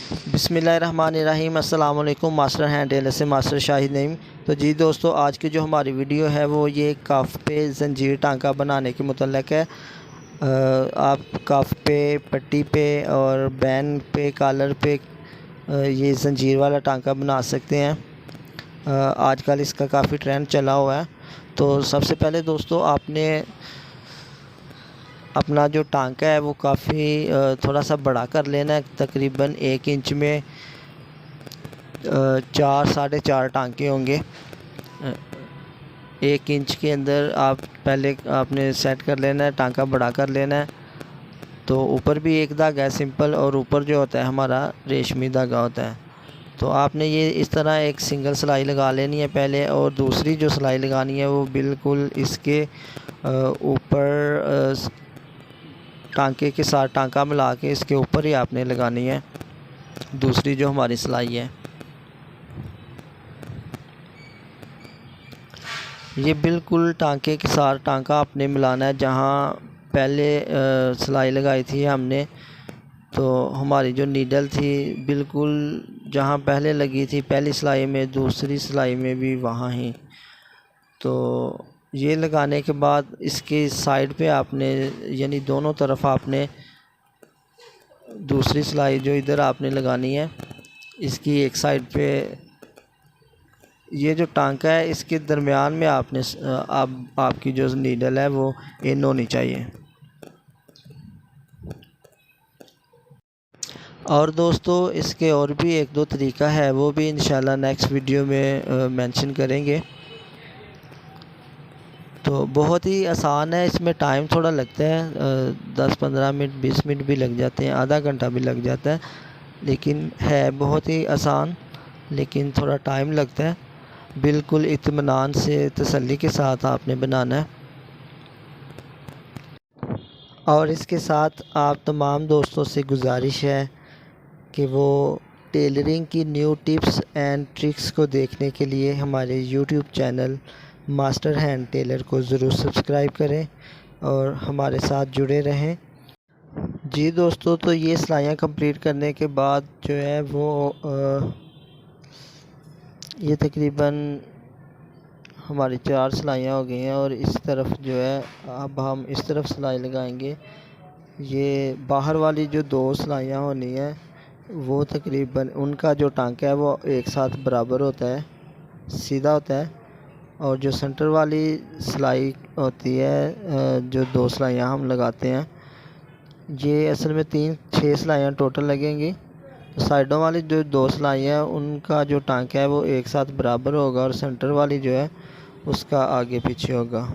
بسم اللہ الرحمن الرحیم۔ السلام علیکم۔ ماسٹر ہینڈ ٹیلر سے ماسٹر شاہد نعیم۔ تو جی دوستو، آج کی جو ہماری ویڈیو ہے وہ یہ کاف پہ زنجیر ٹانکا بنانے کے متعلق ہے۔ آپ کاف پہ، پٹی پہ اور بین پہ، کالر پہ یہ زنجیر والا ٹانکا بنا سکتے ہیں۔ آج کل اس کا کافی ٹرینڈ چلا ہوا ہے۔ تو سب سے پہلے دوستو، آپ نے اپنا جو ٹانکا ہے وہ کافی تھوڑا سا بڑا کر لینا ہے۔ تقریباً 1 انچ میں 4 ٹانکے ہوں گے۔ 1 انچ کے اندر آپ نے سیٹ کر لینا ہے، ٹانکا بڑا کر لینا ہے۔ تو اوپر بھی ایک دھاگا ہے سمپل، اور اوپر جو ہوتا ہے ہمارا ریشمی دھاگا ہوتا ہے۔ تو آپ نے یہ اس طرح ایک سنگل سلائی لگا لینی ہے پہلے، اور دوسری جو سلائی لگانی ہے وہ بالکل اس کے اوپر ٹانکے کے ساتھ ٹانکا ملا کے اس کے اوپر ہی آپ نے لگانی ہے دوسری جو ہماری سلائی ہے۔ یہ بالکل ٹانکے کے ساتھ ٹانکا آپ نے ملانا ہے جہاں پہلے سلائی لگائی تھی ہم نے۔ تو ہماری جو نیڈل تھی بالکل جہاں پہلے لگی تھی پہلی سلائی میں، دوسری سلائی میں بھی وہاں ہی۔ تو یہ لگانے کے بعد اس کی سائڈ پہ آپ نے، یعنی دونوں طرف آپ نے دوسری سلائی جو ادھر آپ نے لگانی ہے، اس کی ایک سائڈ پہ یہ جو ٹانکا ہے اس کے درمیان میں آپ کی جو نیڈل ہے وہ ان ہونی چاہیے۔ اور دوستو، اس کے اور بھی 1-2 طریقہ ہے، وہ بھی انشاءاللہ نیکسٹ ویڈیو میں مینشن کریں گے۔ تو بہت ہی آسان ہے، اس میں ٹائم تھوڑا لگتا ہے، 10-15 منٹ 20 منٹ بھی لگ جاتے ہیں، آدھا گھنٹہ بھی لگ جاتا ہے، لیکن ہے بہت ہی آسان، لیکن تھوڑا ٹائم لگتا ہے۔ بالکل اطمینان سے، تسلی کے ساتھ آپ نے بنانا ہے۔ اور اس کے ساتھ آپ تمام دوستوں سے گزارش ہے کہ وہ ٹیلرنگ کی نیو ٹپس اینڈ ٹرکس کو دیکھنے کے لیے ہمارے YouTube channel master hand tailor کو ضرور سبسکرائب کریں اور ہمارے ساتھ جڑے رہیں۔ جی دوستو، تو یہ سلائیاں کمپلیٹ کرنے کے بعد جو ہے وہ یہ تقریباً ہماری 4 سلائیاں ہو گئی ہیں، اور اس طرف جو ہے اب ہم اس طرف سلائی لگائیں گے۔ یہ باہر والی جو 2 سلائیاں ہونی ہیں وہ تقریباً ان کا جو ٹانکا ہے وہ ایک ساتھ برابر ہوتا ہے، سیدھا ہوتا ہے، اور جو سینٹر والی سلائی ہوتی ہے، جو 2 سلائیاں ہم لگاتے ہیں، یہ اصل میں 6 سلائیاں ٹوٹل لگیں گی۔ سائڈوں والی جو 2 سلائیاں ہیں ان کا جو ٹانکا ہے وہ ایک ساتھ برابر ہوگا، اور سینٹر والی جو ہے اس کا آگے پیچھے ہوگا۔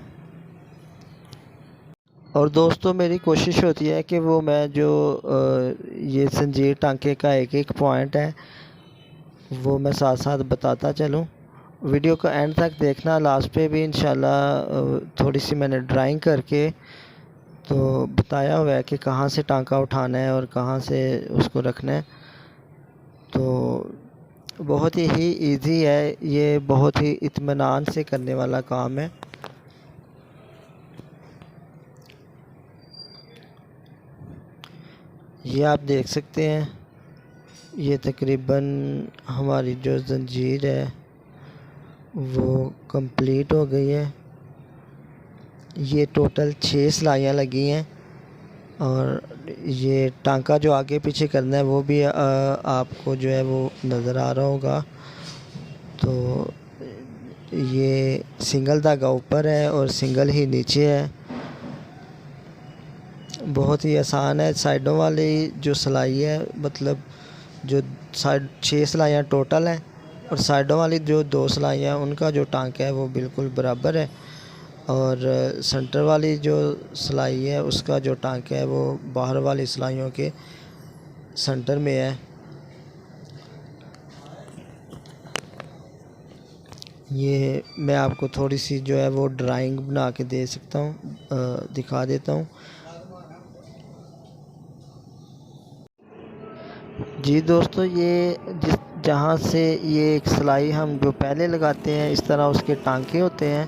اور دوستو، میری کوشش ہوتی ہے کہ وہ میں جو یہ زنجیر ٹانکے کا ایک پوائنٹ ہے وہ میں ساتھ ساتھ بتاتا چلوں۔ ویڈیو کو اینڈ تک دیکھنا، لاسٹ پہ بھی انشاءاللہ تھوڑی سی میں نے ڈرائنگ کر کے تو بتایا ہوا ہے کہ کہاں سے ٹانکا اٹھانا ہے اور کہاں سے اس کو رکھنا ہے۔ تو بہت ہی ایزی ہے، یہ بہت ہی اطمینان سے کرنے والا کام ہے۔ یہ آپ دیکھ سکتے ہیں، یہ تقریباً ہماری جو زنجیر ہے وہ کمپلیٹ ہو گئی ہے۔ یہ ٹوٹل 6 سلائیاں لگی ہیں، اور یہ ٹانکا جو آگے پیچھے کرنا ہے وہ بھی آپ کو جو ہے وہ نظر آ رہا ہوگا۔ تو یہ سنگل دھاگا اوپر ہے اور سنگل ہی نیچے ہے، بہت ہی آسان ہے۔ سائڈوں والی جو سلائی ہے، مطلب جو 6 سلائیاں ٹوٹل ہیں، اور سائڈوں والی جو 2 سلائیاں ان کا جو ٹانکا ہے وہ بالکل برابر ہے، اور سینٹر والی جو سلائی ہے اس کا جو ٹانکا ہے وہ باہر والی سلائیوں کے سینٹر میں ہے۔ یہ میں آپ کو تھوڑی سی جو ہے وہ ڈرائنگ بنا کے دے سکتا ہوں، دکھا دیتا ہوں۔ جی دوستو، یہ جہاں سے یہ ایک سلائی ہم جو پہلے لگاتے ہیں اس طرح اس کے ٹانکے ہوتے ہیں،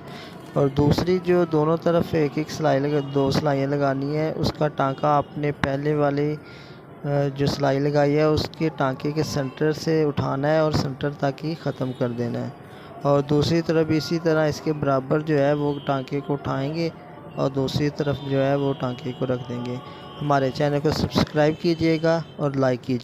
اور دوسری جو دونوں طرف ایک سلائی 2 سلائیاں لگانی ہے، اس کا ٹانکا آپ نے پہلے والی جو سلائی لگائی ہے اس کے ٹانکے کے سنٹر سے اٹھانا ہے اور سنٹر تک ہی ختم کر دینا ہے، اور دوسری طرف اسی طرح اس کے برابر جو ہے وہ ٹانکے کو اٹھائیں گے اور دوسری طرف جو ہے وہ ٹانکے کو رکھ دیں گے۔ ہمارے چینل کو سبسکرائب کیجیے گا اور لائک کیجیے۔